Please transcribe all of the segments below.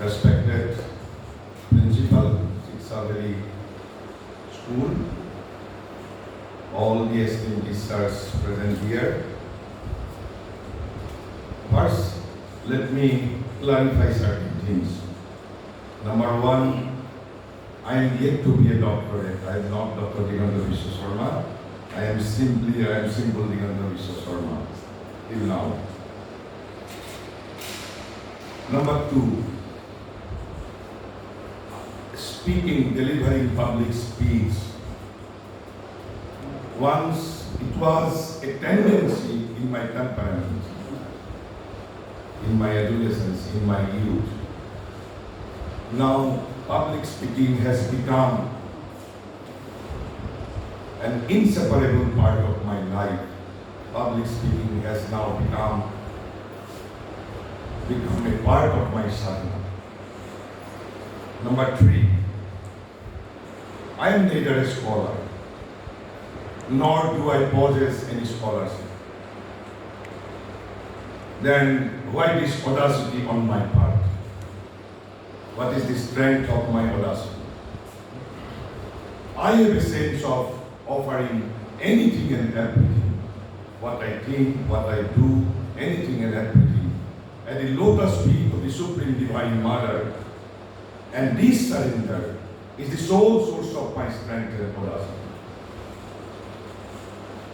respected principal, Shiksha School, all the esteemed teachers present here. First, let me clarify certain things. Number one, I am yet to be a doctorate. I am not Dr. Dibrugarh Sharma. I am simple Dibrugarh Sharma till now. Number two, delivering public speech. Once it was a tendency in my temperament, in my adolescence, in my youth. Now, public speaking has become an inseparable part of my life. Public speaking has now become a part of my sadhana. Number three, I am neither a scholar, nor do I possess any scholarship. Then why this audacity on my part? What is the strength of my audacity? I have a sense of offering anything and everything. What I think, what I do, anything and everything, at the lotus feet of the Supreme Divine Mother. And this surrender is the sole source of my strength and audacity.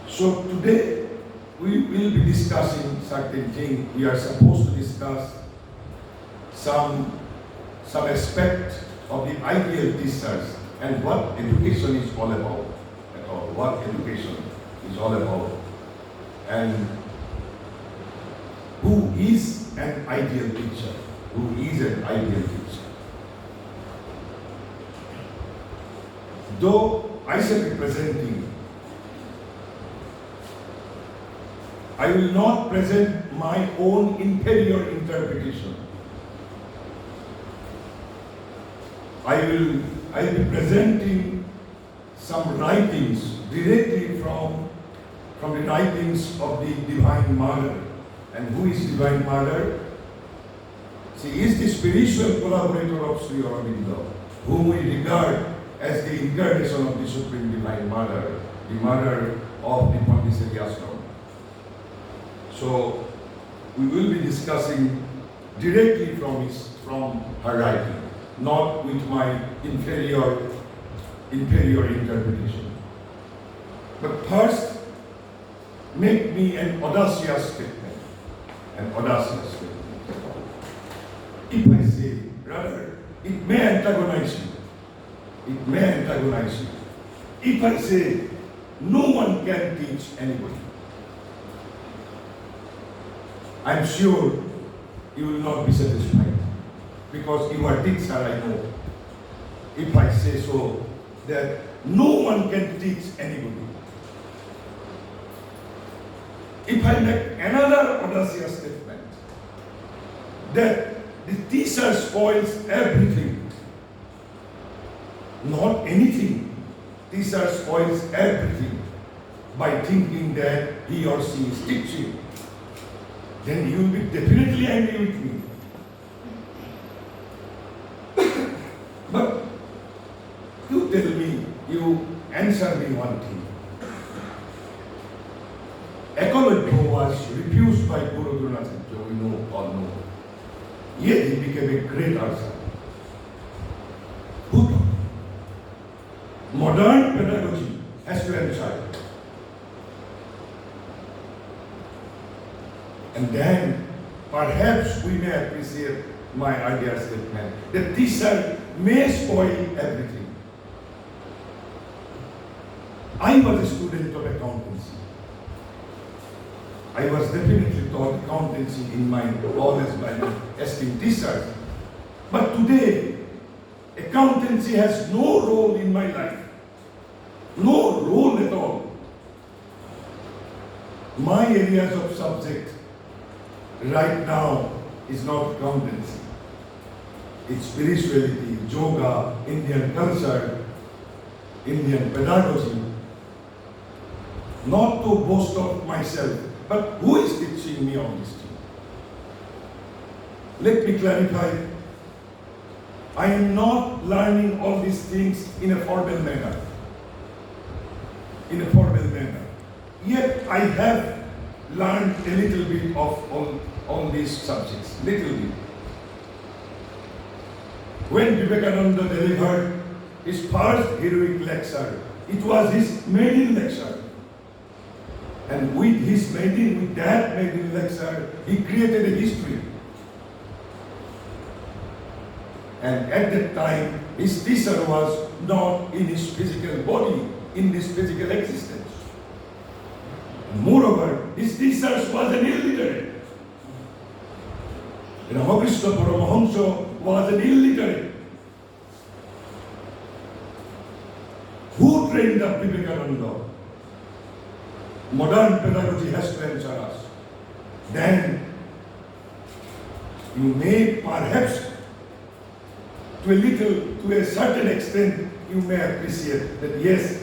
So today, we will be discussing certain things. We are supposed to discuss some aspect of the ideal teachers and what education is all about. What education is all about. And who is an ideal teacher? Who is an ideal teacher? Though I shall be presenting, I will not present my own inferior interpretation. I will be presenting some writings directly from the writings of the Divine Mother. And who is Divine Mother? She is the spiritual collaborator of Sri Aurobindo, whom we regard as the incarnation of the Supreme Divine Mother, the mother of the Pondicherry Ashram. So we will be discussing directly from her writing, not with my inferior interpretation. But first, make me an audacious statement. An audacious statement. If I say, brother, it may antagonize you. It may antagonize you. If I say, no one can teach anybody, I'm sure you will not be satisfied, because you are teacher, I know. If I say so, that no one can teach anybody. If I make another audacious statement, that the teacher spoils everything, not anything. Teacher spoils everything by thinking that he or she is teaching. Then you will be definitely angry with me. But you tell me, you answer me one thing. Ecology was refused by Guru Granth Sahib, we know, all know. Yet he became a great archer. Who taught? Modern pedagogy has to answer. And then perhaps we may appreciate my ideal statement. The teacher may spoil everything. I was a student of accountancy. I was definitely taught accountancy in my college by my esteemed teachers. But today, accountancy has no role in my life. No role at all. My areas of subject right now is not accountancy. It's spirituality, yoga, Indian culture, Indian pedagogy. Not to boast of myself, but who is teaching me on this thing? Let me clarify I am not learning all these things in a formal manner. In a formal manner. Yet I have learned a little bit of all these subjects. Little bit. When Vivekananda delivered his first heroic lecture, it was his maiden lecture. And with that maiden lecture, he created a history. And at that time, his teacher was not in his physical body, in his physical existence. Moreover, his teacher was an illiterate. Ramakrishna Paramahamsa was an illiterate. Who trained up Vivekananda? Modern pedagogy has to answer us. Then you may perhaps to a certain extent, you may appreciate that yes,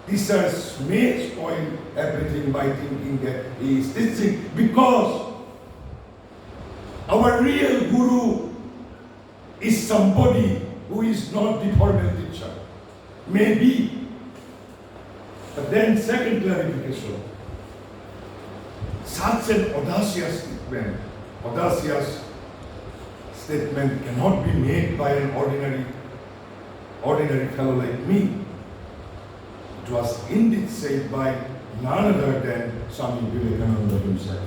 teachers may spoil everything by thinking that he is teaching, because our real guru is somebody who is not the formal teacher. Maybe. But then second clarification. Such an audacious statement cannot be made by an ordinary fellow like me. It was indeed said by none other than Swami Vivekananda himself,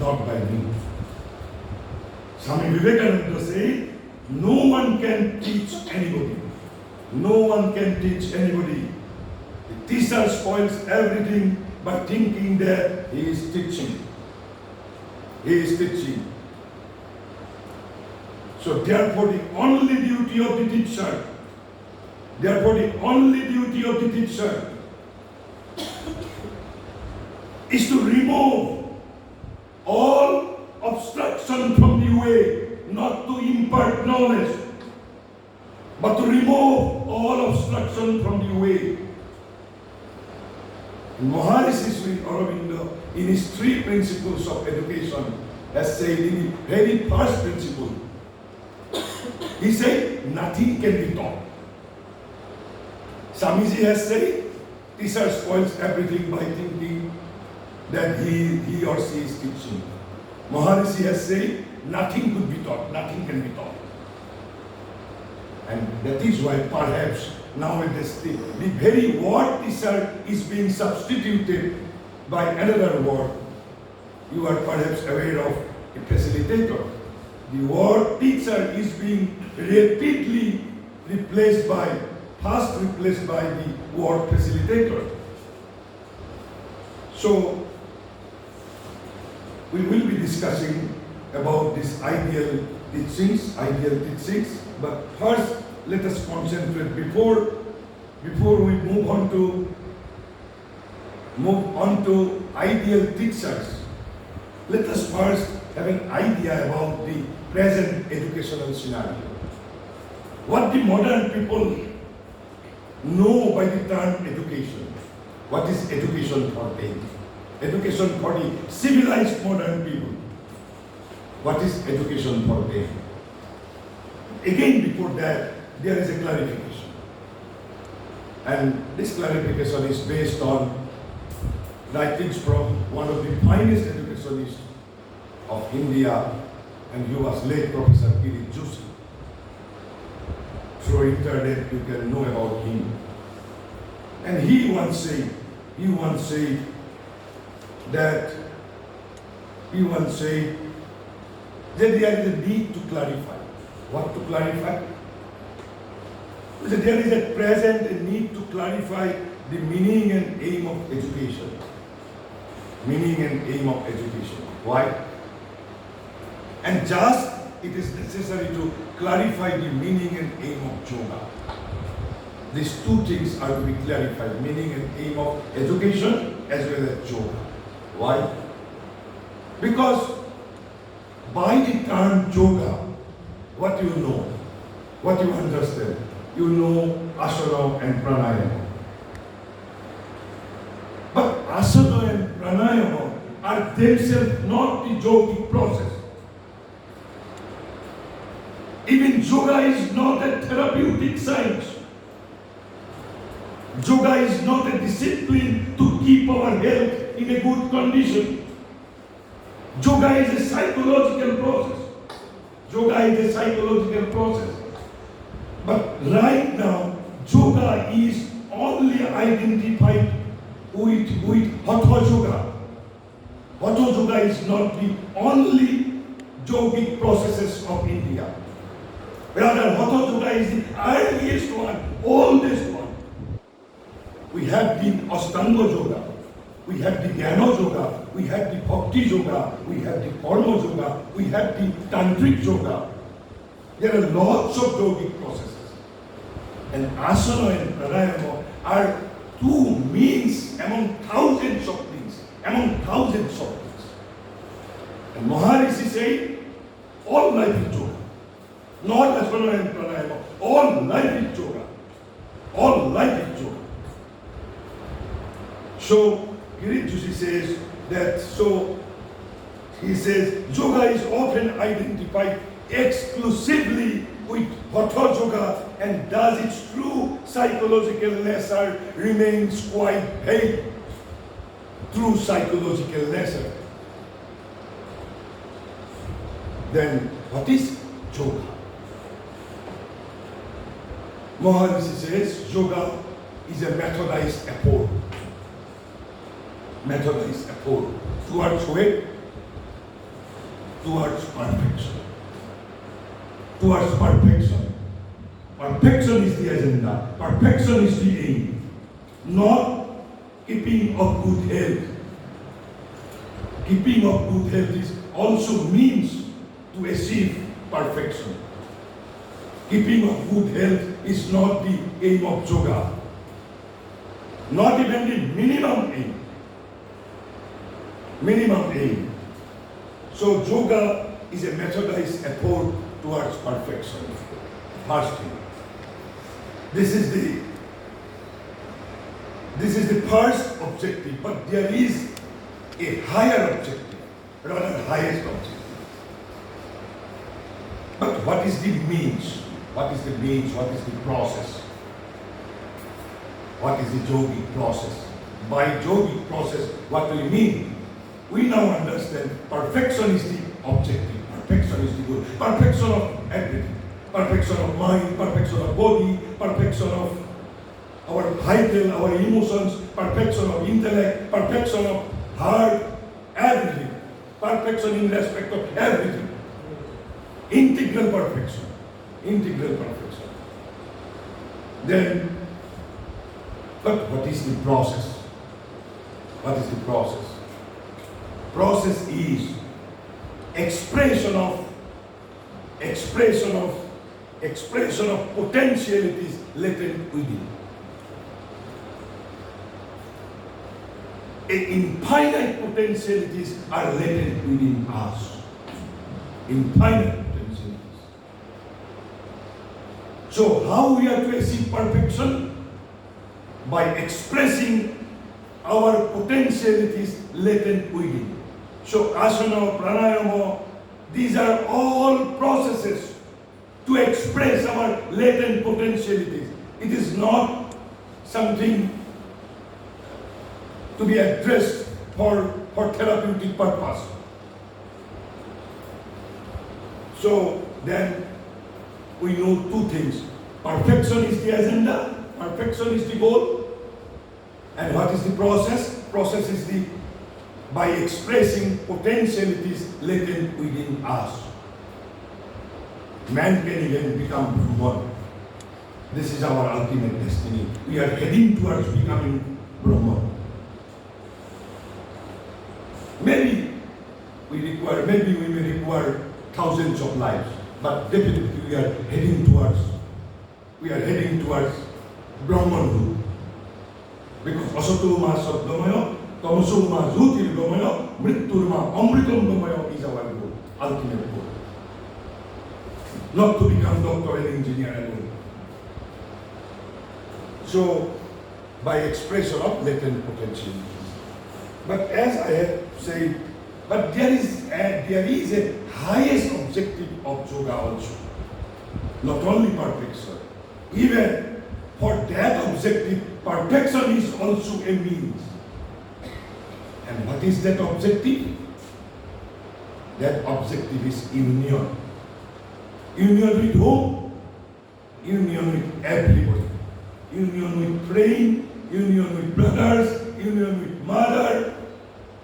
not by me. Swami Vivekananda said, no one can teach anybody. No one can teach anybody. The teacher spoils everything by thinking that he is teaching. He is teaching. So therefore the only duty of the teacher, is to remove all obstruction from the way, not to impart knowledge, but to remove all obstruction from the way. Maharishi Sri Aurobindo, in his 3 principles of education, has said in the very first principle, he said, nothing can be taught. Swamiji has said, teacher spoils everything by thinking that he or she is teaching. Maharishi has said, nothing could be taught, nothing can be taught. And that is why perhaps nowadays the very word teacher is being substituted by another word. You are perhaps aware of a facilitator. The word teacher is being rapidly replaced by the word facilitator. So, we will be discussing about this ideal teachings, but first let us concentrate before we move on to ideal teachers. Let us first have an idea about the present educational scenario. What the modern people know by the term education. What is education for them? Education for the civilized modern people. What is education for them? Again, before that, there is a clarification. And this clarification is based on writings from one of the finest educationists of India, and he was late Professor P.D. Joshi. Through internet, you can know about him. And he once said that there is a need to clarify. What to clarify? That there is at present a need to clarify the meaning and aim of education. Meaning and aim of education. Why? And just it is necessary to clarify the meaning and aim of yoga. These 2 things are to be clarified, meaning and aim of education as well as yoga. Why? Because by the term yoga, what you know, what you understand, you know asana and pranayama. But asana and pranayama are themselves not the yogic process. Even is not a therapeutic science. Yoga is not a discipline to keep our health in a good condition. Yoga is a psychological process. Yoga is a psychological process. But right now, yoga is only identified with Hatha Yoga. Hatha Yoga is not the only yogic processes of India. Rather, Hatha Yoga is the earliest one, oldest one. We have the Ashtanga Yoga, we have the Jnana Yoga, we have the Bhakti Yoga, we have the Karma Yoga, we have the Tantric Yoga. There are lots of yogic processes. And asana and pranayama are two means among thousands of things, And Maharishi said, all life is yoga. Not asana and pranayama, all life is yoga. All life is yoga. So, Girish Joshi says that, he says, yoga is often identified exclusively with Hatha Yoga, and thus its true psychological nature remains quite vague. True psychological nature. Then, what is yoga? Maharishi says, yoga is a methodized approach. Towards where? Towards perfection. Perfection is the agenda. Perfection is the aim. Not keeping of good health. Keeping of good health is also means to achieve perfection. Keeping of good health is not the aim of yoga. Not even the minimum aim. So yoga is a methodized effort towards perfection. First thing. This is the first objective, but there is a higher objective, rather highest objective. But what is the means? What is the process? What is the yogic process? By yogic process, what do we mean? We now understand perfection is the objective, perfection is the goal, perfection of everything, perfection of mind, perfection of body, perfection of our vital, our emotions, perfection of intellect, perfection of heart, everything, perfection in respect of everything, integral perfection. Then, but what is the process? Process is expression of potentialities latent within. Infinite potentialities are latent within us. Infinite potentialities. So how we are to achieve perfection? By expressing our potentialities latent within. So asana, pranayama, these are all processes to express our latent potentialities. It is not something to be addressed for therapeutic purpose. So then we know two things. Perfection is the agenda, perfection is the goal. And what is the process? Process is the by expressing potentialities latent within us. Man can even become Brahman. This is our ultimate destiny. We are heading towards becoming Brahman. Maybe we may require thousands of lives, but definitely we are heading towards Brahmanhood. Because asatoma sadgamaya, tamasoma jyotirgamaya, mritturma amritamgamaya is our goal, ultimate goal. Not to become doctor and engineer alone. So, by expression of latent potential. But as I have said, but there is a highest objective of yoga also. Not only perfection, even for that objective, perfection is also a means. And what is that objective? That objective is union. Union with whom? Union with everybody. Union with praying, union with brothers, union with mother,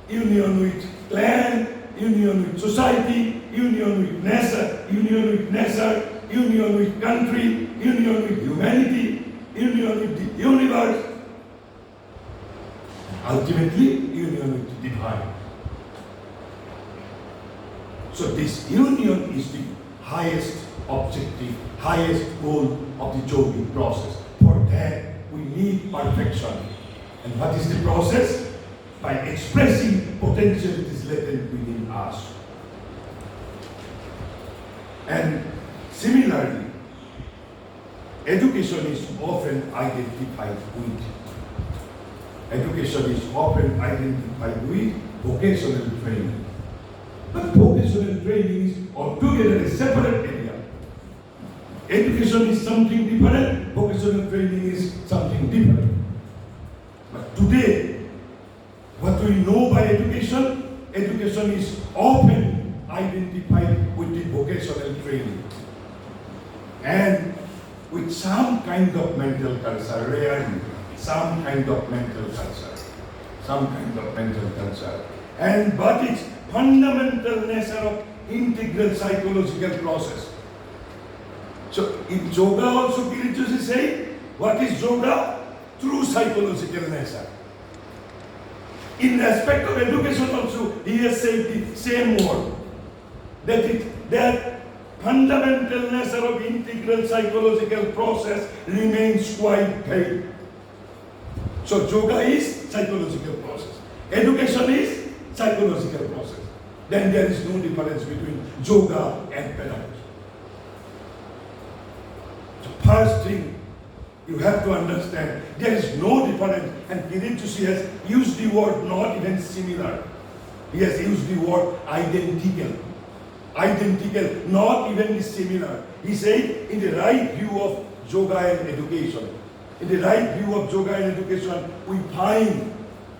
union with clan, union with society, union with nature, union with country, union with humanity, union with the universe. Ultimately, union with the divine. So this union is the highest objective, highest goal of the yogic process. For that, we need perfection. And what is the process? By expressing potentialities latent within us. And similarly, education is often identified with. Education is often identified with vocational training. But vocational training is altogether a separate area. Education is something different, vocational training is something different. But today, what we know by education, education is often identified with the vocational training. And with some kind of mental culture, rarely, some kind of mental culture. But its fundamental nature of integral psychological process. So in yoga also Kirituji is saying, what is yoga? True psychological nature. In respect of education also, he has said the same word. That fundamental nature of integral psychological process remains quite vague. So yoga is psychological process. Education is psychological process. Then there is no difference between yoga and pedagogy. The first thing you have to understand, there is no difference, and Kirituji has used the word not even similar. He has used the word identical. Identical, not even similar. He said, in the right view of yoga and education, we find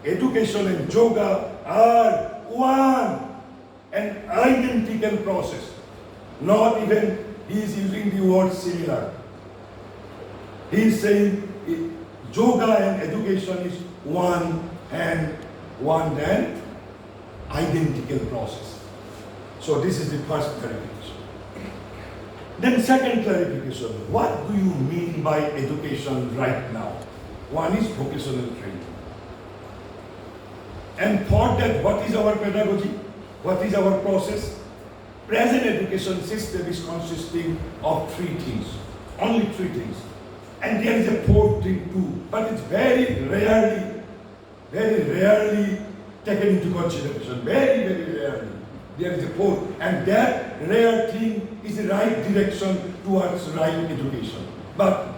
education and yoga are one and identical process. Not even he is using the word similar. He is saying yoga and education is one and identical process. So this is the first clarification. Then second clarification, what do you mean by education right now? One is vocational training. And for that, what is our pedagogy? What is our process? Present education system is consisting of three things, only three things. And there is a fourth thing too, but it's very rarely taken into consideration. Very rarely. There is a fourth, and that rare thing is the right direction towards right education. But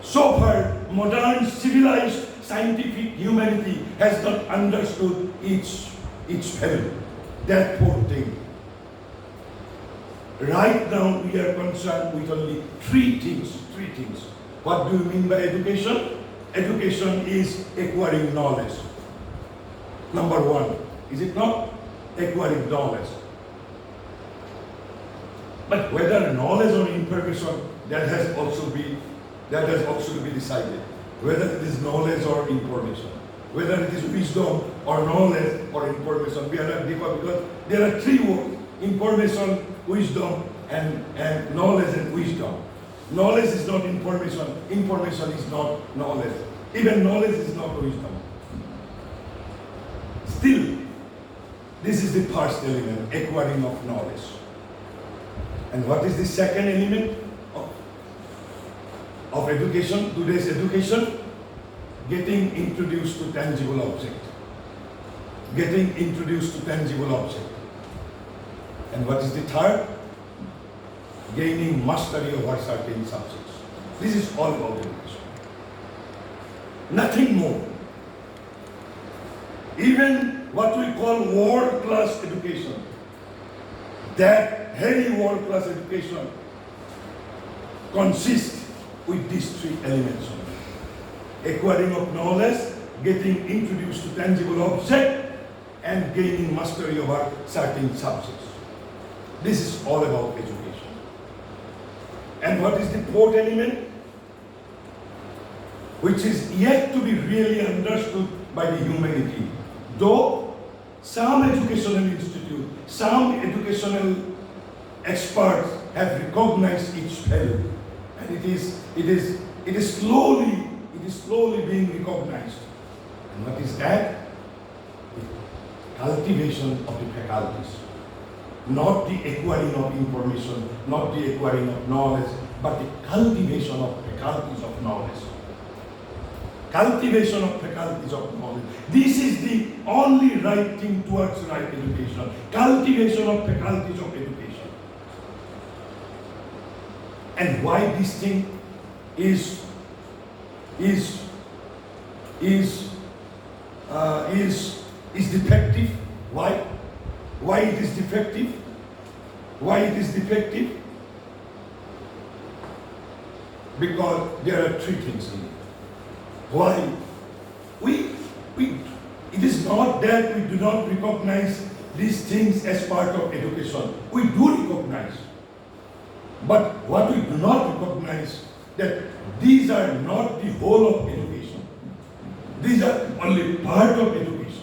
so far, modern civilized scientific humanity has not understood its value. That fourth thing. Right now, we are concerned with only three things. What do you mean by education? Education is acquiring knowledge. Number one, is it not? Acquiring knowledge. But whether knowledge or information, that has also to be decided. Whether it is knowledge or information. Whether it is wisdom or knowledge or information. We are not different because there are three words: information, wisdom, and knowledge and wisdom. Knowledge is not information. Information is not knowledge. Even knowledge is not wisdom. Still, this is the first element, acquiring of knowledge. And what is the second element of education, today's education? Getting introduced to tangible object. Getting introduced to tangible object. And what is the third? Gaining mastery over certain subjects. This is all about education. Nothing more. Even what we call world-class education, that very world-class education consist with these three elements only. Acquiring of knowledge, getting introduced to tangible object, and gaining mastery over certain subjects. This is all about education. And what is the fourth element? Which is yet to be really understood by the humanity. Though some educational institute, some educational experts have recognized its value, and it is slowly being recognized. And what is that? The cultivation of the faculties. Not the acquiring of information, not the acquiring of knowledge, but the cultivation of faculties of knowledge. Cultivation of faculties of knowledge. This is the only right thing towards right education. Cultivation of faculties of education. And why this thing is defective? Why? Why it is defective? Why it is defective? Because there are three things in it. Why? It is not that we do not recognize these things as part of education. We do recognize. But what we do not recognize, that these are not the whole of education. These are only part of education.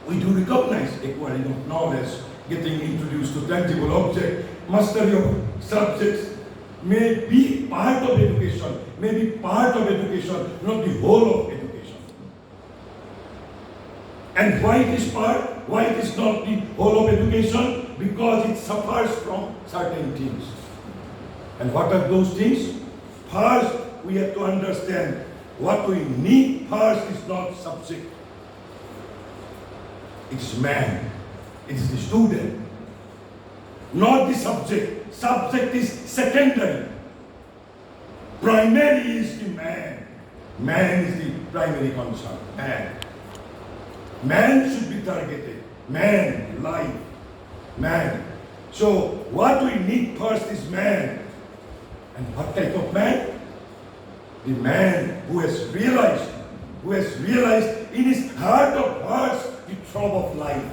We do recognize acquiring of knowledge, getting introduced to tangible object, mastery of subjects may be part of education, may be part of education, not the whole of education. And why it is part? Why it is not the whole of education? Because it suffers from certain things. And what are those things? First, we have to understand what we need first is not subject. It is man. It is the student. Not the subject. Subject is secondary. Primary is the man. Man is the primary concern. Man. Man should be targeted. Man, life. Man. So what we need first is man. And what type of man? The man who has realized in his heart of hearts the throb of life.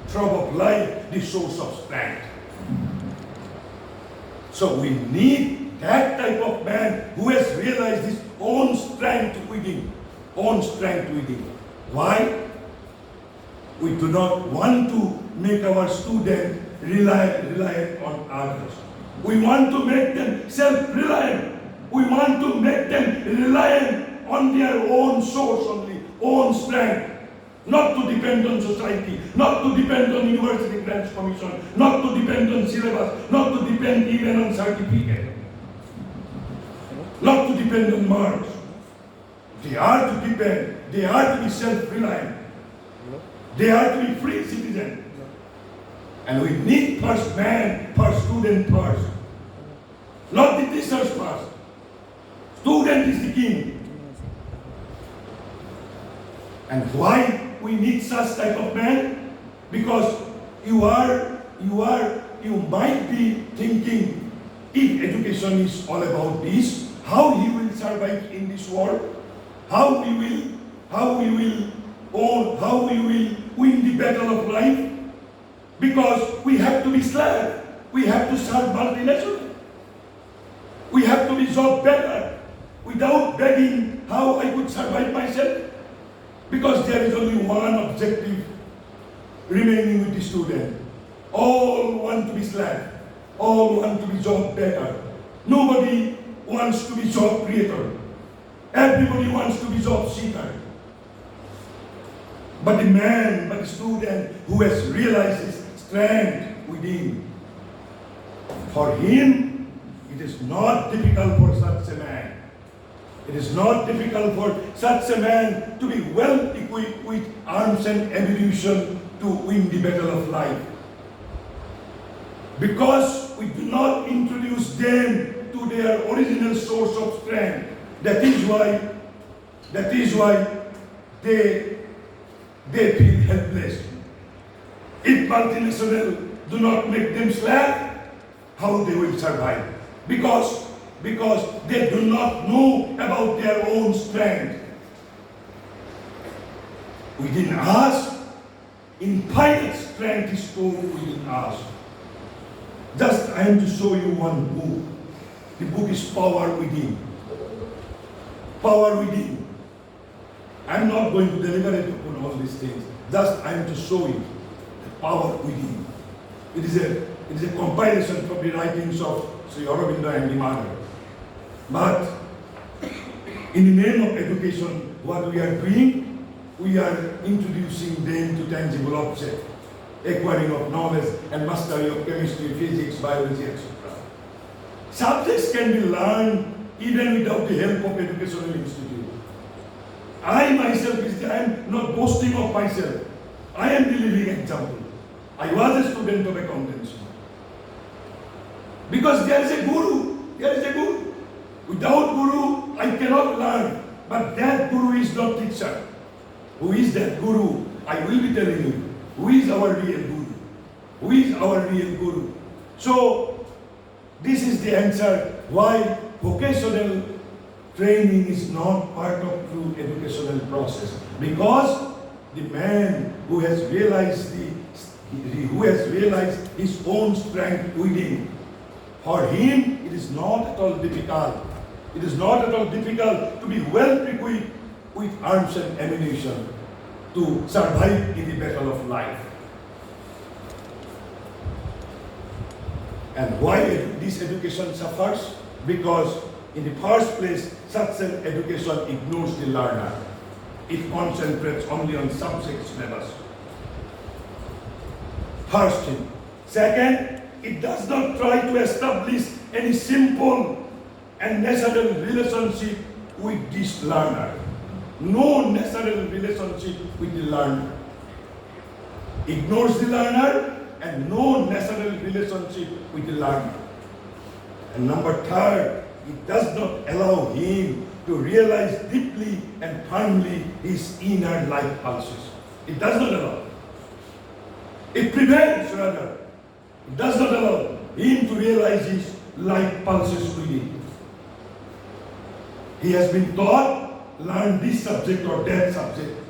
Throb of life, the source of strength. So we need that type of man who has realized his own strength within. Own strength within. Why? We do not want to make our students reliant on others. We want to make them self-reliant. We want to make them reliant on their own source only, own strength. Not to depend on society, not to depend on University Grants Commission, not to depend on syllabus, not to depend even on certificate, not to depend on marks. They are to depend, they are to be self-reliant. They are to be free citizens. And we need first man, first student first. Not the teachers first. Student is the king. And why we need such type of man? Because you might be thinking, if education is all about this, how he will survive in this world? How we will win the battle of life? Because we have to be slave. We have to serve multinational. We have to be job better. Without begging how I could survive myself. Because there is only one objective remaining with the student. All want to be slave. All want to be job better. Nobody wants to be job creator. Everybody wants to be job seeker. But the student who has realized his strength within, for him, it is not difficult for such a man. It is not difficult for such a man to be well equipped with arms and ammunition to win the battle of life. Because we do not introduce them to their original source of strength. That is why they feel helpless. If multinational do not make them slave, how they will survive? Because they do not know about their own strength. Within us, infinite strength is stored within us. Just I am to show you one book. The book is Power Within. Power Within. I am not going to deliberate upon all these things. Just I am to show you the power within. It is a compilation from the writings of Sri Aurobindo and the Mother. But in the name of education, what we are doing, we are introducing them to tangible objects, acquiring of knowledge and mastery of chemistry, physics, biology, etc. Subjects can be learned even without the help of educational institute. I myself, I am not boasting of myself. I am the living example. I was a student of accountancy. Because there is a guru. There is a guru. Without guru, I cannot learn. But that guru is not teacher. Who is that guru? I will be telling you. Who is our real guru? Who is our real guru? So, this is the answer why vocational training is not part of true educational process. Because the man who has realized his own strength within, for him it is not at all difficult. It is not at all difficult to be well equipped with arms and ammunition to survive in the battle of life. And why this education suffers? Because in the first place, such an education ignores the learner. It concentrates only on subject syllabus. First thing. Second, it does not try to establish any simple and natural relationship with this learner. No natural relationship with the learner. Ignores the learner and no natural relationship with the learner. And number third, it does not allow him to realize deeply and firmly his inner life pulses. It does not allow. It prevents, rather. It does not allow him to realize his life pulses within. He has been taught, learn this subject or that subject.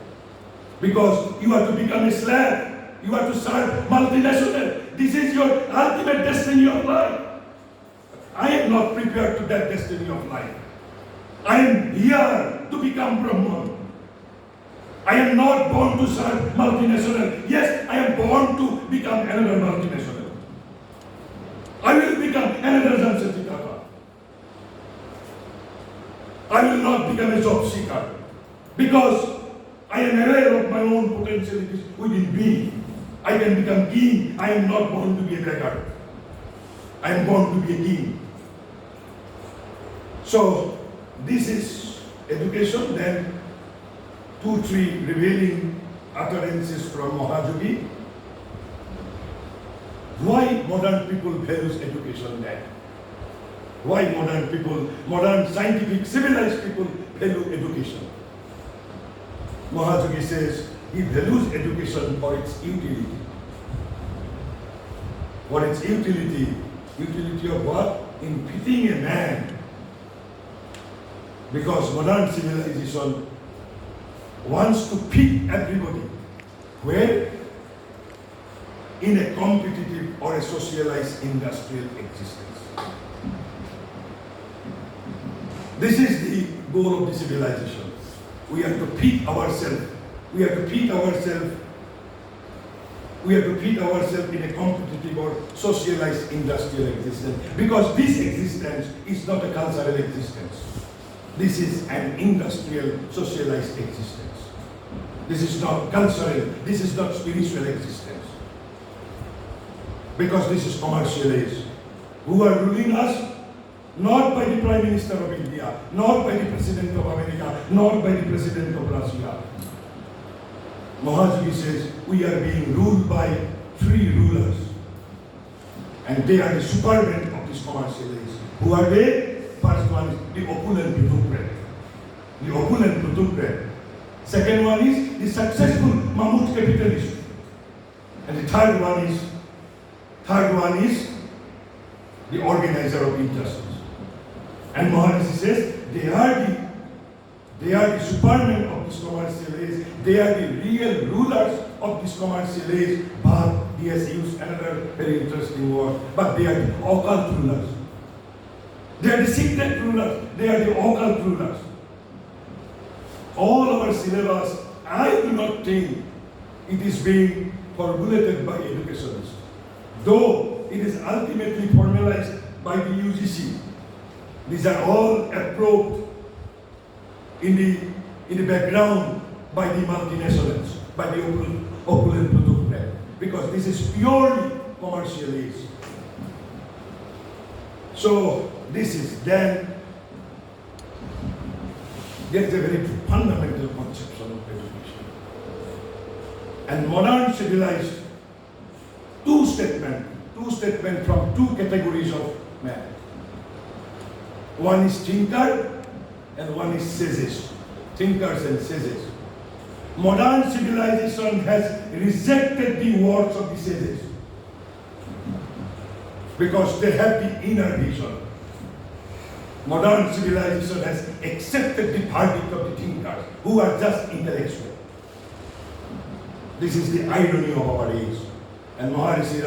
Because you are to become a slave. You are to serve multinational. This is your ultimate destiny of life. I am not prepared to that destiny of life. I am here to become Brahman. I am not born to serve multinational. Yes, I am born to become another multinational. I will become another Jamshedji Tata. I will not become a job seeker because I am aware of my own potentialities within me. I can become king. I am not born to be a beggar. I am born to be a king. So, this is education. Then 2-3 revealing utterances from Mahajogi. Why modern people values education then? Why modern people, modern scientific, civilized people value education? Mahajogi says he values education for its utility. For its utility. Utility of what? In fitting a man. Because modern civilization wants to fit everybody. Where? In a competitive or a socialized industrial existence. This is the goal of the civilization. We have to fit ourselves. We have to fit ourselves. We have to fit ourselves in a competitive or socialized industrial existence. Because this existence is not a cultural existence. This is an industrial, socialized existence. This is not cultural, this is not spiritual existence. Because this is commercial age. Who are ruling us? Not by the Prime Minister of India, not by the President of America, not by the President of Russia. Mahajogi says, we are being ruled by 3 rulers. And they are the supermen of this commercial age. Who are they? First one is the opulent plutocrat. The opulent plutocrat. Second one is the successful mammoth capitalist. And the third one is the organizer of injustice. And Maharishi says they are the supermen of this commercial age, they are the real rulers of this commercial age, but he has used another very interesting word, but they are the occult rulers. They are the secret rulers, they are the occult rulers. All our syllabus, I do not think it is being formulated by educationists, though it is ultimately formalized by the UGC. These are all approved in the background by the multinationals, by the opulent product, because this is purely commercial age. So this is then, there is a very fundamental conception of education. And modern civilized, two statements from two categories of men. One is thinker and one is sages. Thinkers and sages. Modern civilization has rejected the words of the sages because they have the inner vision. Modern civilization has accepted the verdict of the thinkers who are just intellectual. This is the irony of our age. And Maharishi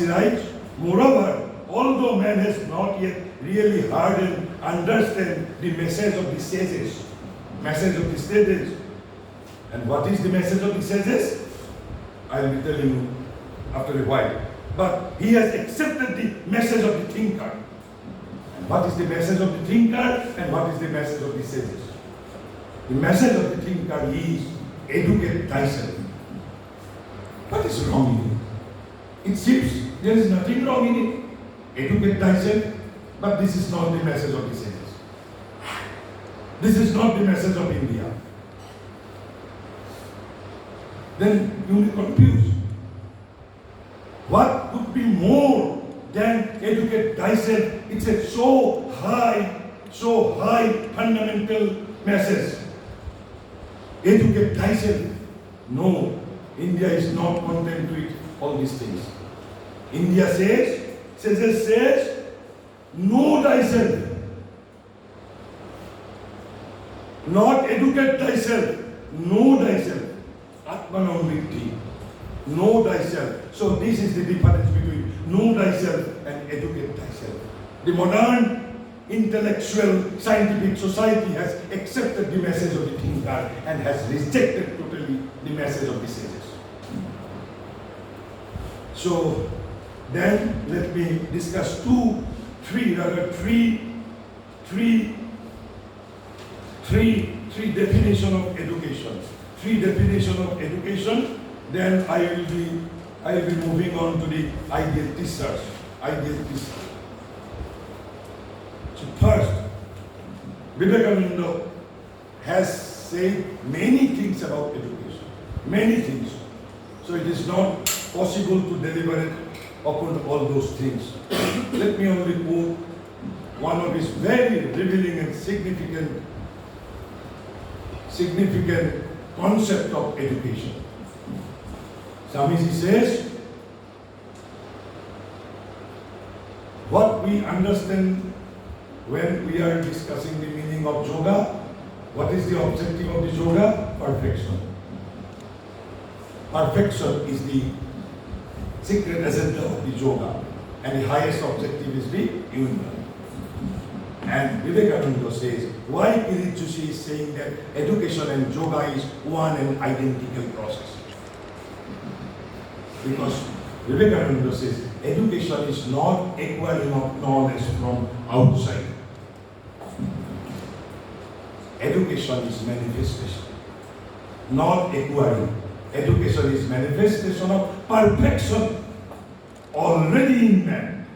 writes, moreover, although man has not yet really heard and understand the message of the sages, and what is the message of the sages? I will be telling you after a while. But he has accepted the message of the thinker. And what is the message of the thinker and what is the message of the sages? The message of the thinker is educate thyself. What is wrong in it? It seems there is nothing wrong in it. Educate thyself, but this is not the message of the sages. This is not the message of India. Then you will be confused. What could be more than educate thyself? It's a so high fundamental message. Educate thyself. No, India is not content with all these things. India says, know thyself. Not educate thyself, know thyself. Atmanam Vitti. Know thyself. So this is the difference between know thyself and educate thyself. The modern intellectual scientific society has accepted the message of the thinker and has rejected totally the message of the sages. So then let me discuss three definition of education. Three definition of education. Then I will be moving on to the ideal research. So first, Vivekananda has said many things about education. Many things. So it is not possible to deliberate upon all those things. Let me only quote one of his very revealing and significant concept of education. Swamiji says, what we understand when we are discussing the meaning of yoga, what is the objective of the yoga? Perfection. Perfection is the secret agenda of the yoga, and the highest objective is the union. And Vivekananda says, why Kirichushi is saying that education and yoga is one and identical process? Because Vivekananda says, education is not acquiring of knowledge from outside. Education is manifestation, not acquiring. Education is manifestation of perfection already in man.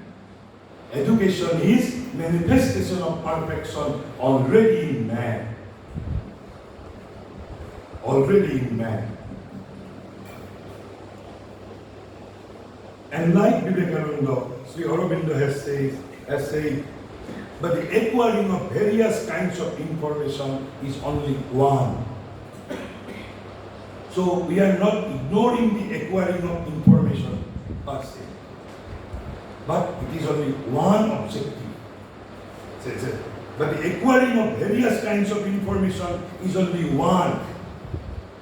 Education is manifestation of perfection already in man. Already in man. And like Vivekananda, Sri Aurobindo has said, but the acquiring of various kinds of information is only one. So we are not ignoring the acquiring of information per se. but it is only one objective. But the acquiring of various kinds of information is only one,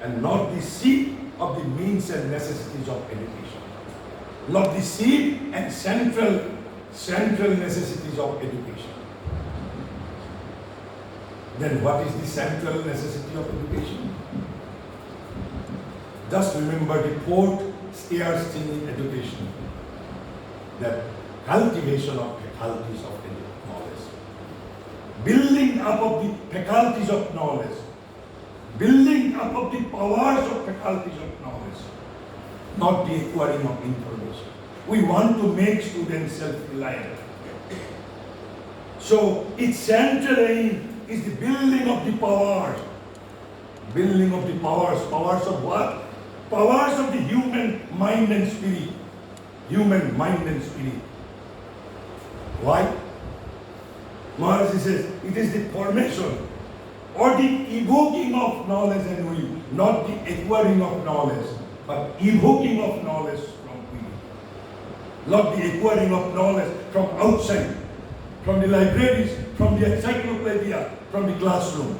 and not the seed of the means and necessities of education. Not the seed and central necessities of education. Then what is the central necessity of education? Just remember the fourth stairs thing in education, that cultivation of faculties of knowledge. Building up of the faculties of knowledge. Building up of the powers of faculties of knowledge. Not the acquiring of information. We want to make students self-reliant. So its central aim is the building of the powers. Building of the powers. Powers of what? Powers of the human mind and spirit. Human mind and spirit. Why? Maharaji says, it is the formation or the evoking of knowledge and will, not the acquiring of knowledge, but evoking of knowledge from within. Not the acquiring of knowledge from outside, from the libraries, from the encyclopedia, from the classroom.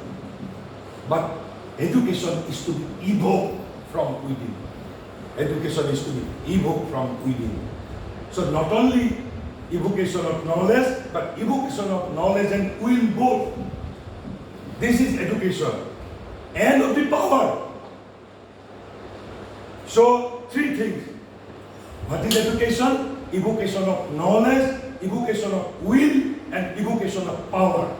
But education is to be evoked from within. Education is to be evoked from within. So not only evocation of knowledge, but evocation of knowledge and will both. This is education. And of the power. So, three things. What is education? Evocation of knowledge, evocation of will, and evocation of power.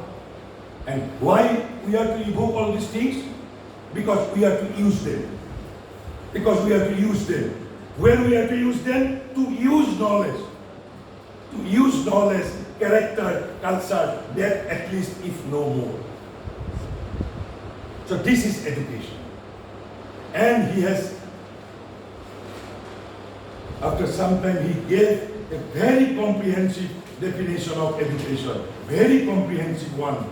And why we have to evoke all these things? Because we have to use them. Because we have to use them. Where we have to use them? To use knowledge. To use knowledge, character, culture, that at least if no more. So this is education. And he has, after some time, he gave a very comprehensive definition of education. Very comprehensive one.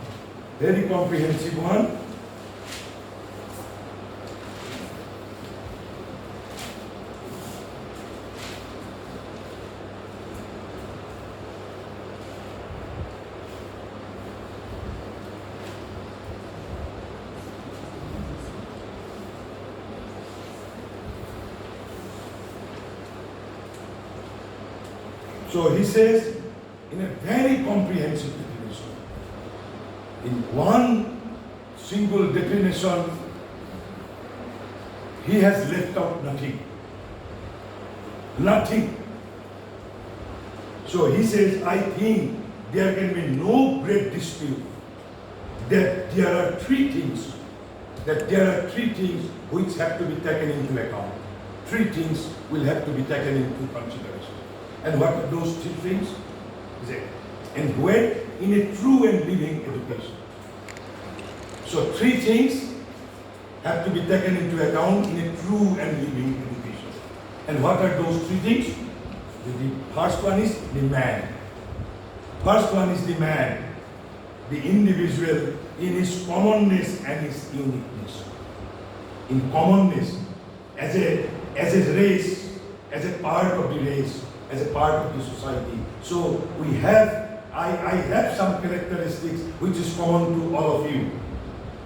Very comprehensive one. So he says, in a very comprehensive definition, in one single definition, he has left out nothing. Nothing. So he says, I think there can be no great dispute that there are three things which have to be taken into account. Three things will have to be taken into consideration. And what are those three things? And where? In a true and living education. So three things have to be taken into account in a true and living education. And what are those three things? The first one is the man. First one is the man, the individual in his commonness and his uniqueness. In commonness, as a race, as a part of the race, as a part of the society. So I have some characteristics which is common to all of you,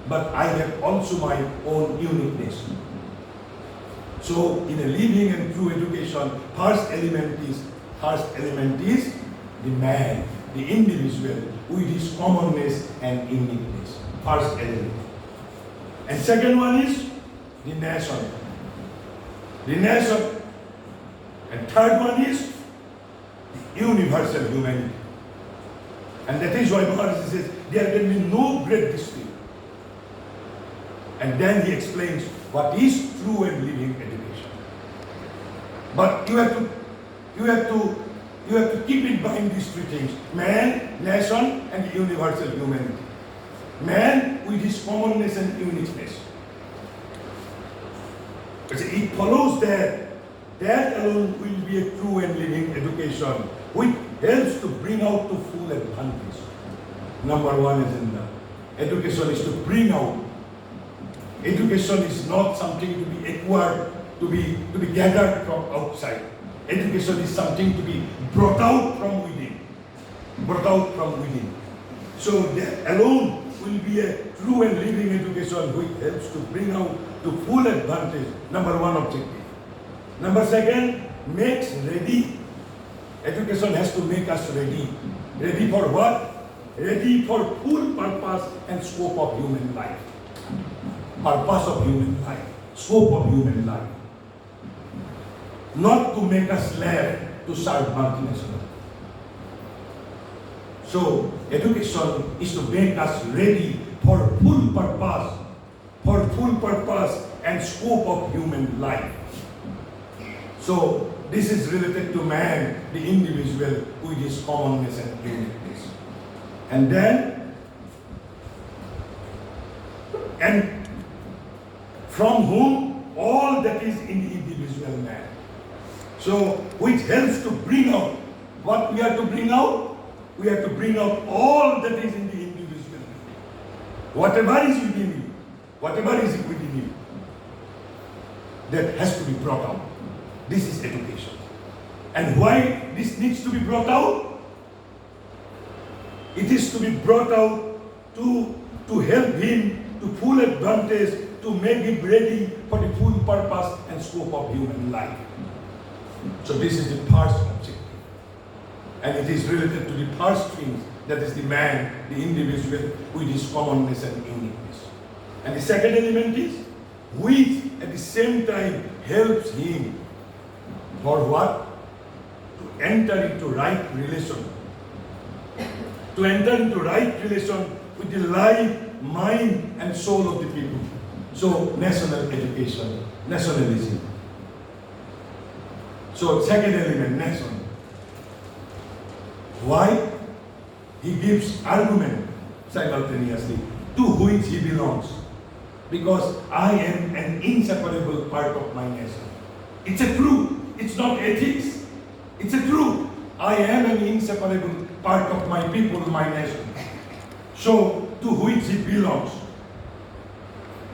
but I have also my own uniqueness. So in a living and true education, first element is the man, the individual with his commonness and uniqueness. First element. And second one is the nation. The nation. And third one is the universal humanity. And that is why Maharaji says there can be no great dispute. And then he explains what is true and living education. But you have to keep in mind these three things: man, nation, and the universal humanity. Man with his commonness and uniqueness. It follows that alone will be a true and living education, which helps to bring out to full advantage. Number one is in the education is to bring out. Education is not something to be acquired, to be gathered from outside. education is something to be brought out from within. Brought out from within. So that alone will be a true and living education which helps to bring out to full advantage, number one objective. Number second, makes ready. Education has to make us ready. Ready for what? Ready for full purpose and scope of human life. Purpose of human life. Scope of human life. Not to make us slave to serve multinational. So education is to make us ready for full purpose and scope of human life. So this is related to man, the individual, with his commonness and uniqueness. And then, and from whom all that is in the individual man. So which helps to bring out what we are to bring out. We have to bring out all that is in the individual man. Whatever is within you, whatever is within you, that has to be brought out. This is education. And why this needs to be brought out? It is to be brought out to help him to full advantage, to make him ready for the full purpose and scope of human life. So this is the first objective. And it is related to the first thing, that is the man, the individual, with his commonness and uniqueness. And the second element is, which at the same time helps him for what? To enter into right relation. To enter into right relation with the life, mind, and soul of the people. So, national education, nationalism. So, second element, nation. Why? He gives argument simultaneously to which he belongs. Because I am an inseparable part of my nation. It's a truth. It's not ethics. It's a truth. I am an inseparable part of my people, my nation. So, to which he belongs.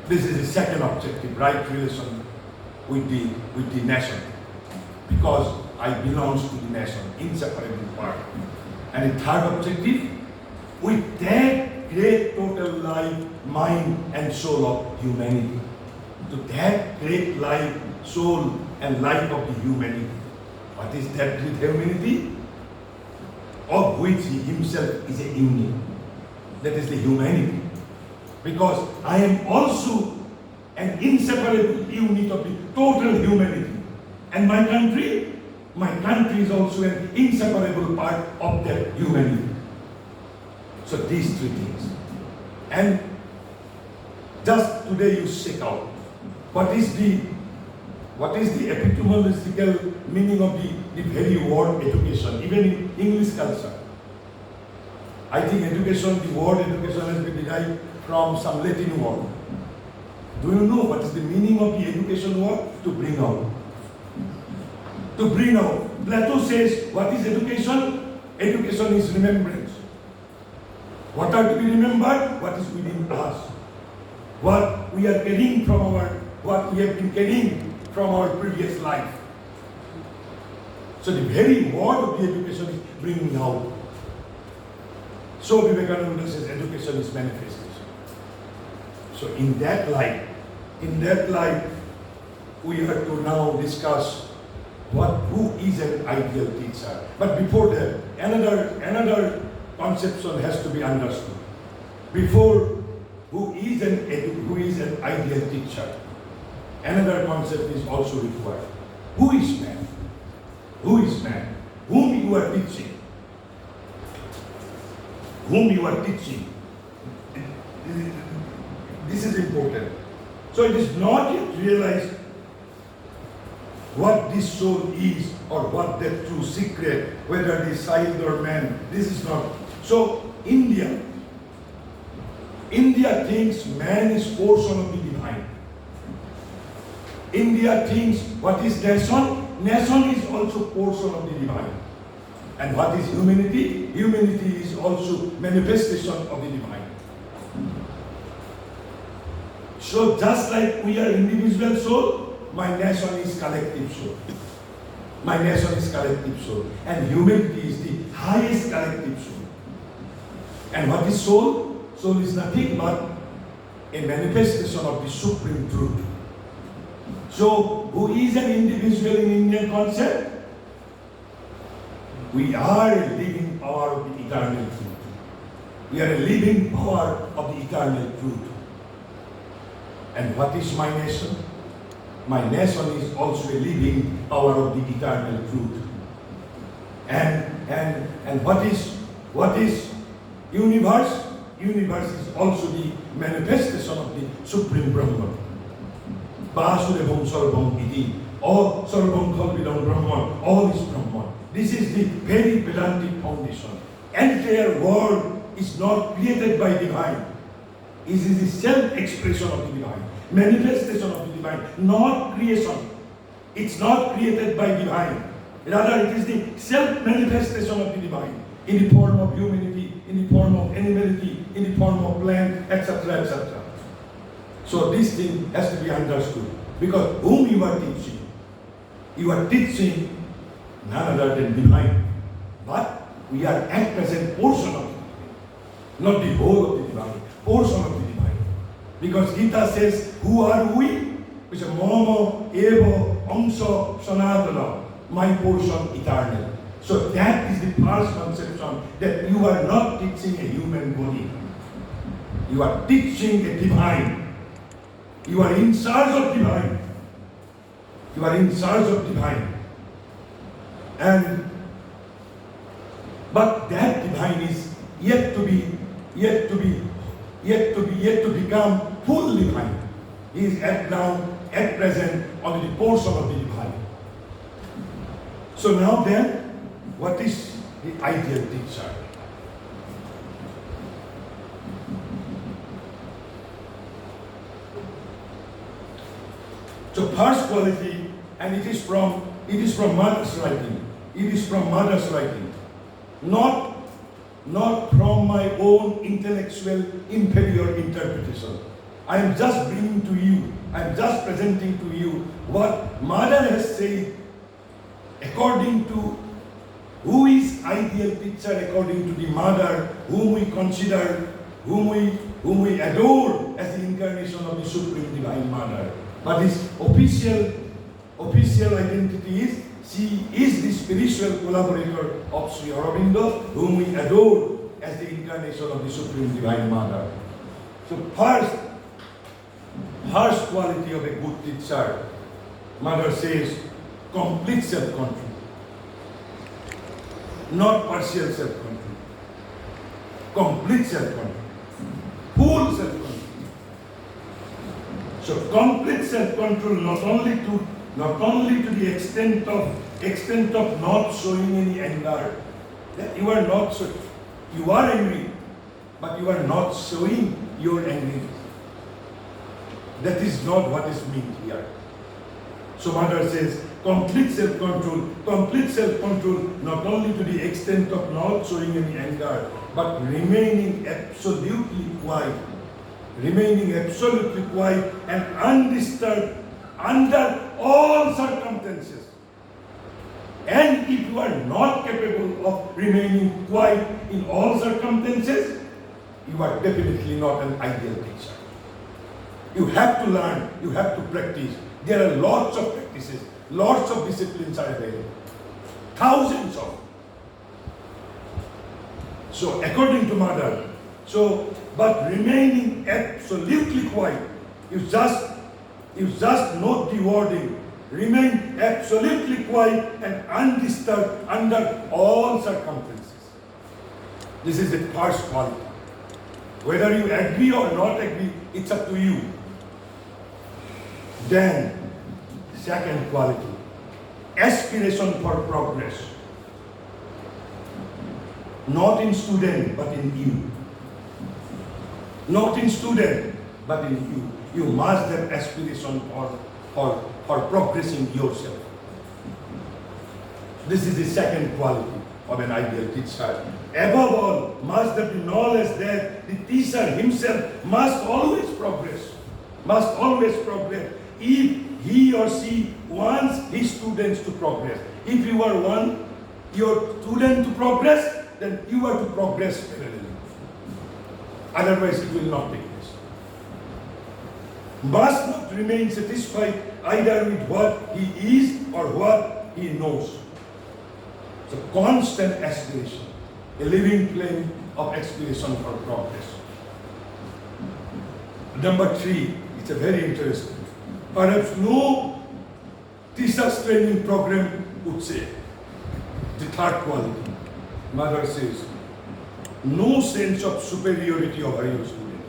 This is the second objective, right relation with the nation. Because I belong to the nation, inseparable part. And the third objective, with that great total life, mind, and soul of humanity. To that great life, soul, and life of the humanity. What is that great humanity? Of which he himself is a unit. That is the humanity. Because I am also an inseparable unit of the total humanity. And my country is also an inseparable part of that humanity. So these three things. And just today you check out what is the etymological meaning of the very word education, even in English culture. I think education, the word education has been derived from some Latin word. Do you know what is the meaning of the education word? To bring out. To bring out. Plato says, what is education? Education is remembrance. What are to be remembered? What is within us. What we are carrying from what we have been carrying from our previous life. So the very word of the education is bringing out. So Vivekananda says education is manifestation. So in that light, we have to now discuss who is an ideal teacher. But before that, another conception has to be understood. Before who is an ideal teacher, another concept is also required. Who is man? Who is man? Whom you are teaching? Whom you are teaching? This is important. So it is not yet realized what this soul is or what that true secret, whether it is child or man. This is not. So India thinks man is portion of the divine. India thinks what is nation? Nation is also portion of the divine. And what is humanity? Humanity is also manifestation of the divine. So just like we are individual soul, my nation is collective soul. My nation is collective soul. And humanity is the highest collective soul. And what is soul? Soul is nothing but a manifestation of the supreme truth. So, who is an individual in Indian concept? We are a living power of the eternal truth. We are a living power of the eternal truth. And what is my nation? My nation is also a living power of the eternal truth. And what is universe? Universe is also the manifestation of the Supreme Brahman. Vasudevam Sarvam Iti, all Sarvam Khalvidam Brahman, all is Brahman. This is the very Vedantic foundation. Entire world is not created by divine. It is the self-expression of the divine, manifestation of the divine, not creation. It's not created by divine. Rather, it is the self-manifestation of the divine in the form of humanity, in the form of animality, in the form of plant, etc., etc. So this thing has to be understood. Because whom you are teaching none other than divine. But we are at present portion of the divine, not the whole of the divine, portion of the divine. Because Gita says, who are we? Which is Momo, Evo, Amso, Sanatana, my portion eternal. So that is the first conception, that you are not teaching a human body. You are teaching a divine. You are in charge of divine. You are in charge of divine. But that divine is yet to become full divine. He is at present only the portion of the divine. So now then, what is the ideal teacher? So first quality, and it is from mother's writing. It is from mother's writing, not from my own intellectual inferior interpretation. I am just bringing to you, I am just presenting to you what mother has said according to who is ideal teacher, according to the mother whom we consider, whom we adore as the incarnation of the Supreme Divine Mother. But his official identity is, she is the spiritual collaborator of Sri Aurobindo, whom we adore as the incarnation of the Supreme Divine Mother. So first quality of a good teacher, mother says, complete self-control. Not partial self-control. Complete self-control. Full self-control. So complete self-control not only to the extent of not showing any anger. That you are angry, but you are not showing your anger. That is not what is meant here. So mother says, complete self-control not only to the extent of not showing any anger, but remaining absolutely quiet and undisturbed under all circumstances. And if you are not capable of remaining quiet in all circumstances, you are definitely not an ideal teacher. You have to learn, you have to practice. There are lots of practices, lots of disciplines are available. Thousands of. So according to mother, but remaining absolutely quiet, you just note the wording. Remain absolutely quiet and undisturbed under all circumstances. This is the first quality. Whether you agree or not agree, it's up to you. Then, second quality, aspiration for progress. Not in student, but in you. Not in student, but in you. You must have aspiration for progressing yourself. This is the second quality of an ideal teacher. Above all, must there be knowledge that the teacher himself must always progress. Must always progress. If he or she wants his students to progress, If you are one, your student to progress, then you are to progress parallelly. Otherwise, it will not take place. Must not remain satisfied either with what he is or what he knows. It's a constant aspiration, a living flame of aspiration for progress. Number 3, it's a very interesting. Perhaps no teacher's training program would say. The third quality, mother says, no sense of superiority over your student.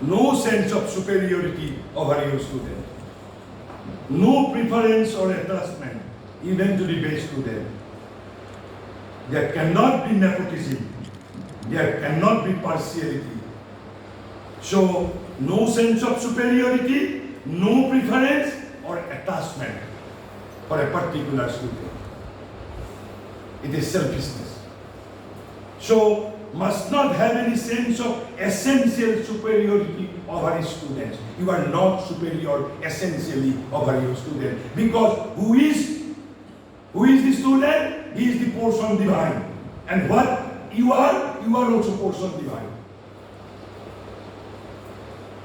No sense of superiority over your student. No preference or attachment even to the best student. There cannot be nepotism. There cannot be partiality. So, no sense of superiority, no preference or attachment for a particular student. It is selfishness. So, must not have any sense of essential superiority over his students. You are not superior essentially over your student. Because who is the student? He is the portion divine. And what you are also portion divine.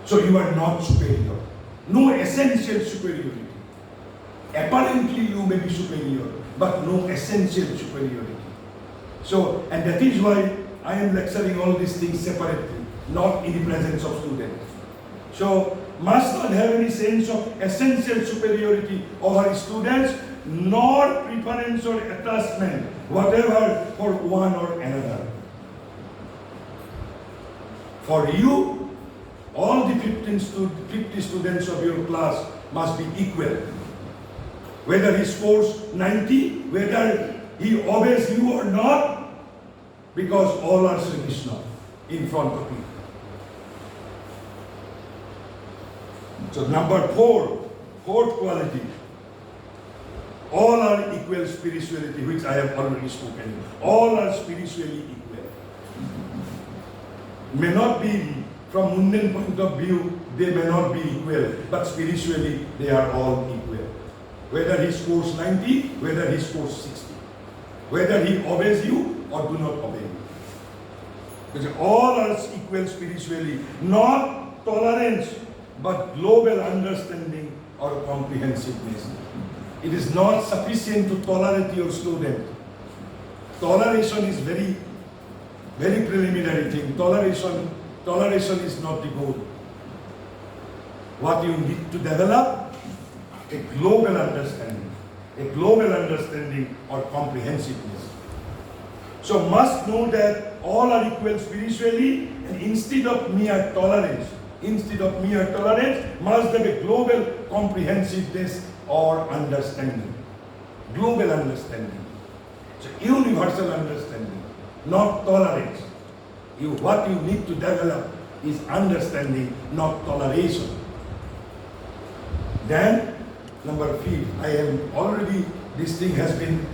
So you are not superior. No essential superiority. Apparently you may be superior, but no essential superiority. So, and that is why I am lecturing all these things separately, not in the presence of students. So, must not have any sense of essential superiority over students, nor preference or attachment, whatever for one or another. For you, all the 50 students of your class must be equal. Whether he scores 90, whether he obeys you or not, because all are Sri Krishna in front of you. So number 4, fourth quality. All are equal spirituality, which I have already spoken. All are spiritually equal. May not be, from mundane point of view, they may not be equal, but spiritually they are all equal. Whether he scores 90, whether he scores 60. Whether he obeys you or do not obey you. Because all are equal spiritually, not tolerance, but global understanding or comprehensiveness. It is not sufficient to tolerate your student. Toleration is very preliminary thing. Toleration is not the goal. What you need to develop, a global understanding or comprehensiveness. So must know that all are equal spiritually, and instead of mere tolerance, must have a global comprehensiveness or understanding. Global understanding. So universal understanding, not tolerance. What you need to develop is understanding, not toleration. Then, number 3, this thing has been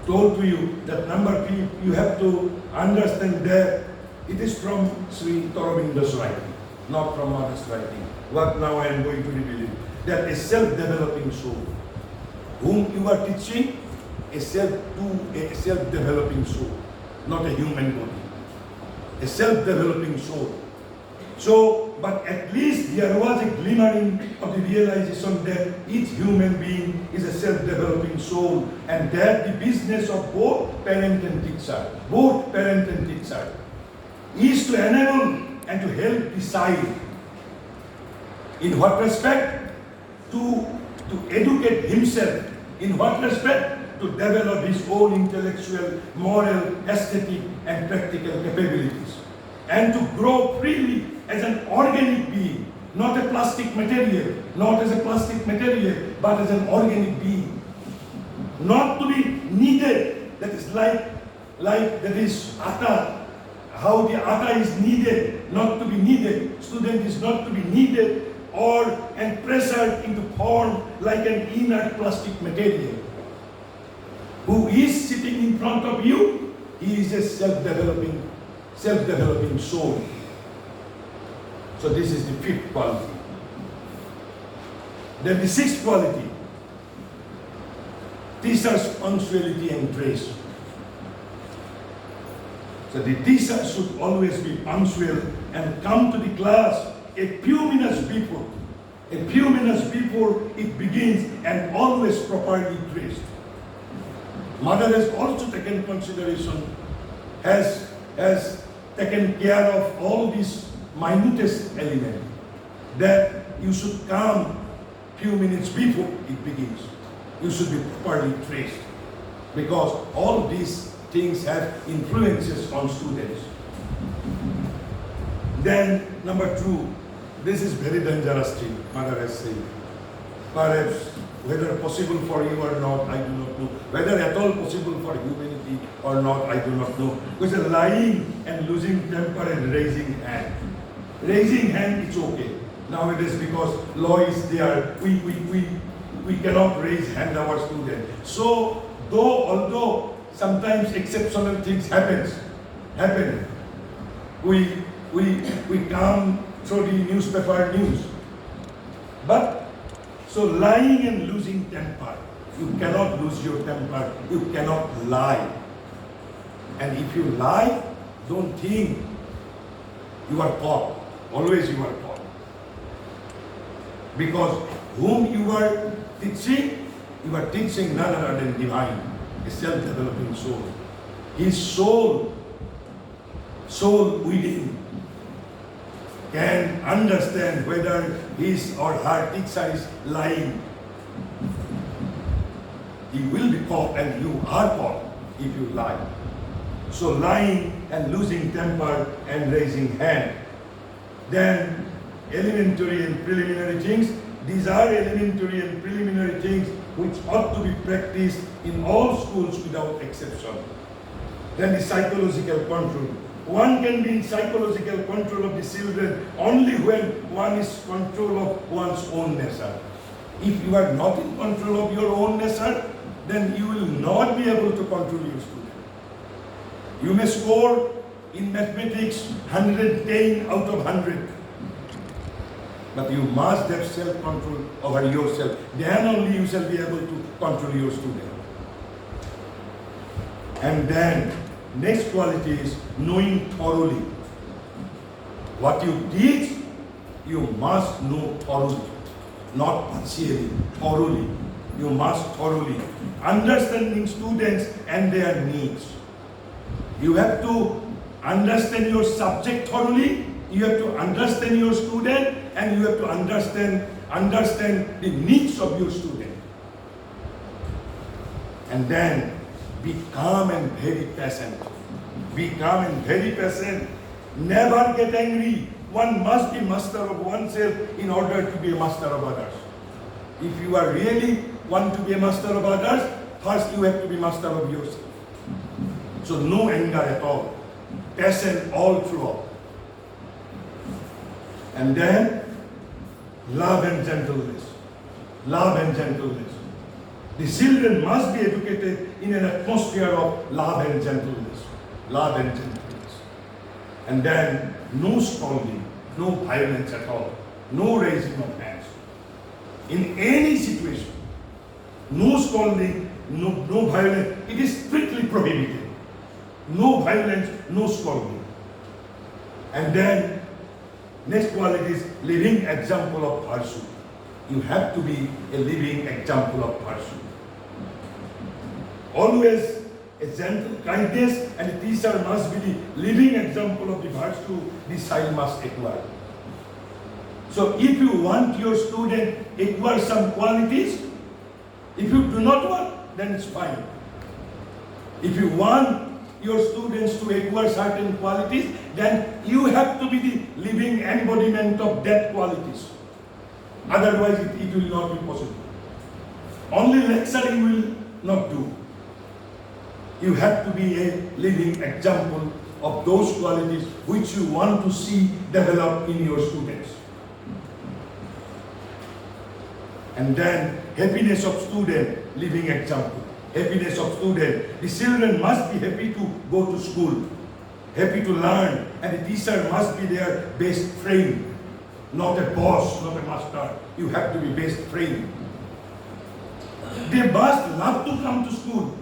told to you, that number 3, you have to understand that it is from Sri Aurobindo's writing, not from others' writing. What now I am going to reveal you. That a self-developing soul, whom you are teaching, a self-developing soul, not a human body. A self-developing soul. So, but at least there was a glimmering of the realization that each human being is a self-developing soul, and that the business of both parent and teacher is to enable and to help the child. In what respect? To educate himself. In what respect? To develop his own intellectual, moral, aesthetic, and practical capabilities. And to grow freely as an organic being, not a plastic material, but as an organic being. Not to be needed, that is like that is atta, how the atta is needed, not to be needed. Student is not to be needed and pressured into form like an inert plastic material. Who is sitting in front of you, he is a self-developing soul. So this is the 5th quality. Then the 6th quality. teacher's punctuality and grace. So the teacher should always be punctual and come to the class a few minutes before. A few minutes before it begins and always properly dressed. Mother has also taken consideration, has taken care of all these minutest elements, that you should come few minutes before it begins. You should be properly dressed, because all these things have influences on students. Then number 2, this is very dangerous thing, Mother has said. Perhaps whether possible for you or not, I do not know. Whether at all possible for humanity or not, I do not know. Because lying and losing temper and raising hand. Raising hand, it's okay. Nowadays, because law is there, we cannot raise hand our student. So, although sometimes exceptional things happen, we come through the newspaper news. But so lying and losing temper, you cannot lose your temper, you cannot lie. And if you lie, don't think you are caught. Always you are caught. Because whom you are teaching none other than divine, a self-developing soul. His soul within can understand whether his or her teacher is lying. He will be caught, and you are caught if you lie. So lying and losing temper and raising hand. Then elementary and preliminary things. These are elementary and preliminary things which ought to be practiced in all schools without exception. Then the psychological control. One can be in psychological control of the children only when one is control of one's own nature. If you are not in control of your own nature, then you will not be able to control your student. You may score in mathematics 110 out of 100. But you must have self-control over yourself. Then only you shall be able to control your student. And then, next quality is knowing thoroughly. What you teach, you must know thoroughly. Not partially, thoroughly. You must thoroughly. Understanding students and their needs. You have to understand your subject thoroughly. You have to understand your student, and you have to understand the needs of your student. And then be calm and very patient. Be calm and very patient. Never get angry. One must be master of oneself in order to be a master of others. If you are really want to be a master of others, first you have to be master of yourself. So no anger at all. Patient all throughout. And then, love and gentleness. Love and gentleness. The children must be educated in an atmosphere of love and gentleness. Love and gentleness. And then, no scolding, no violence at all. No raising of hands. In any situation, no scolding, no violence. It is strictly prohibited. No violence, no scolding. And then, next quality is living example of virtue. You have to be a living example of virtue. Always a gentle kindness, and a teacher must be the living example of the virtue the child must acquire. So if you want your student to acquire some qualities, if you do not want, then it's fine. If you want your students to acquire certain qualities, then you have to be the living embodiment of that qualities. Otherwise, it will not be possible. Only lecturing will not do. You have to be a living example of those qualities which you want to see develop in your students. And then, happiness of student, living example. Happiness of student. The children must be happy to go to school, happy to learn, and the teacher must be their best friend, not a boss, not a master. You have to be best friend. They must love to come to school.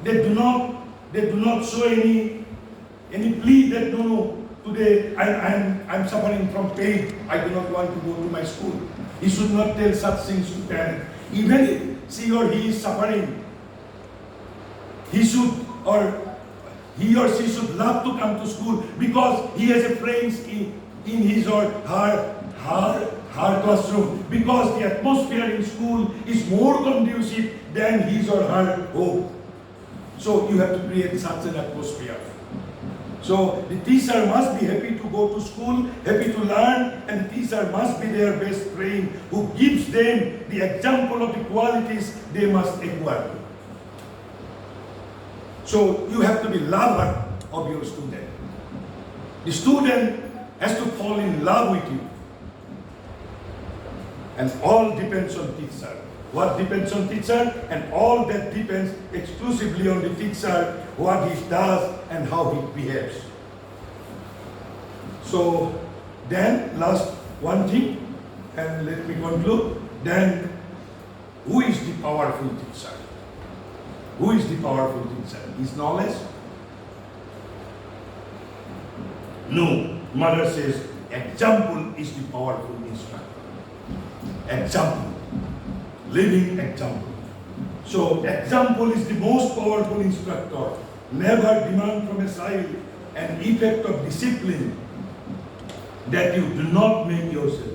They do not show any plea that no, today I'm suffering from pain. I do not want to go to my school. He should not tell such things to parents. Even if she or he is suffering, he or she should love to come to school because he has a friends in his or her classroom, because the atmosphere in school is more conducive than his or her home. So you have to create such an atmosphere. So the teacher must be happy to go to school, happy to learn, and the teacher must be their best friend who gives them the example of the qualities they must acquire. So you have to be lover of your student. The student has to fall in love with you. And all depends on teacher. What depends on teacher? And all that depends exclusively on the teacher, what he does and how he behaves. So then last one thing, and let me conclude. Then who is the powerful teacher? Who is the powerful teacher? Is knowledge? No. Mother says example is the powerful instructor. Example. Living example. So example is the most powerful instructor. Never demand from a child an effect of discipline that you do not make yourself.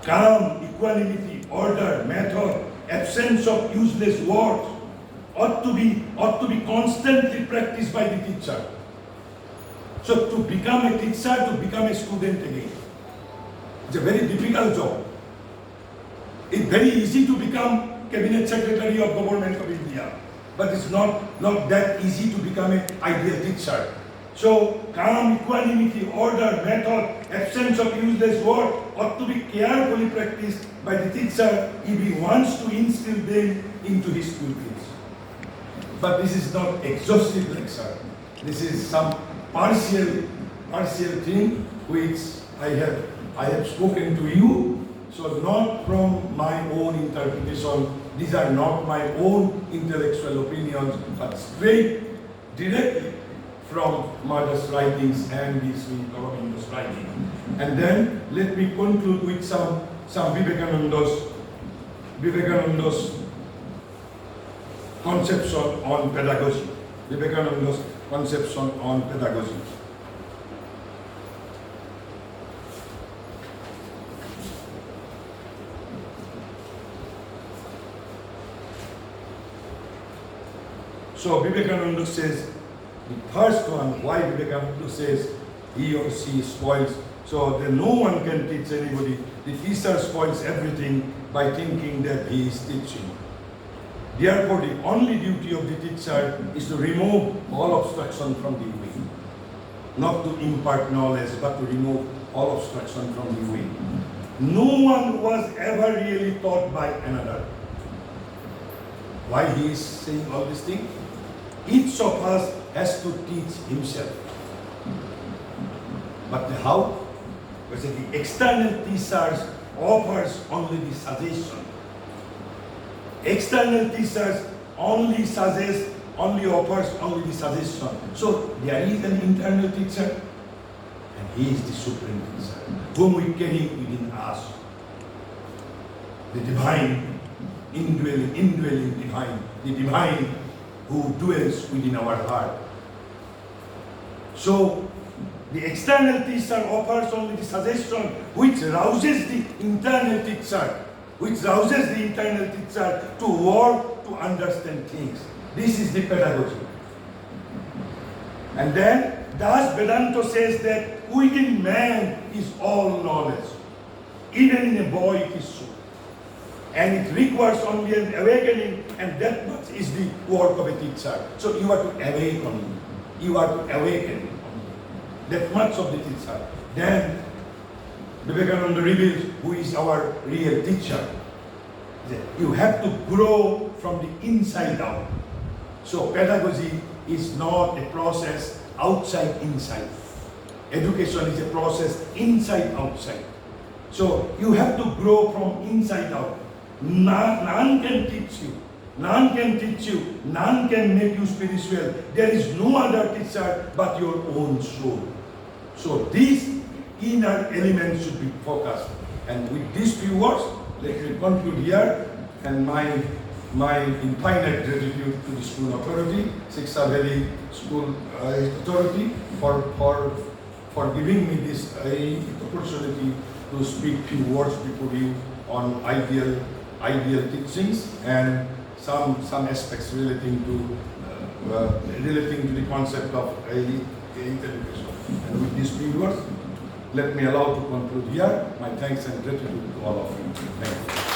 Calm, equanimity, order, method, absence of useless words ought to be constantly practiced by the teacher. So to become a teacher, to become a student again, it's a very difficult job. It's very easy to become Cabinet Secretary of Government of India, but it's not that easy to become an ideal teacher. So calm, equanimity, order, method, absence of useless word ought to be carefully practiced by the teacher if he wants to instill them into his pupils. But this is not exhaustive lecture. This is some partial thing which I have spoken to you. So not from my own interpretation. These are not my own intellectual opinions, but straight, directly from Mother's writings and the Sri Aurobindo's writing. And then let me conclude with some Vivekananda's conception on pedagogy. Vivekananda's conception on pedagogy. So Vivekananda says, the first one, why Vivekananda says he or she spoils, so that no one can teach anybody. The teacher spoils everything by thinking that he is teaching. Therefore, the only duty of the teacher is to remove all obstruction from the way. Not to impart knowledge, but to remove all obstruction from the way. No one was ever really taught by another. Why he is saying all these things? Each of us has to teach himself. But how? Because the external teachers offers only the suggestion. External teachers only suggest, only offers only the suggestion. So there is an internal teacher, and he is the supreme teacher, whom we carry within us. The divine, indwelling divine, the divine who dwells within our heart. So the external teacher offers only the suggestion which rouses the internal teacher, to work, to understand things. This is the pedagogy. And then Das Vedanta says that within man is all knowledge. Even in a boy it is so. And it requires only an awakening, and that much is the work of a teacher. So you are to awaken. You are to awaken. That much of the teacher. Then Vivekananda reveals who is our real teacher. You have to grow from the inside out. So pedagogy is not a process outside inside. Education is a process inside outside. So you have to grow from inside out. None can teach you. None can teach you. None can make you spiritual. There is no other teacher but your own soul. So these inner elements should be focused. And with these few words, let me conclude here. And my infinite gratitude to the school authority, Shiksha Valley School Authority, for giving me this opportunity to speak few words before you on ideal teachings and some aspects relating to the concept of education. And with these few words, let me allow to conclude here. My thanks and gratitude to all of you. Thank you.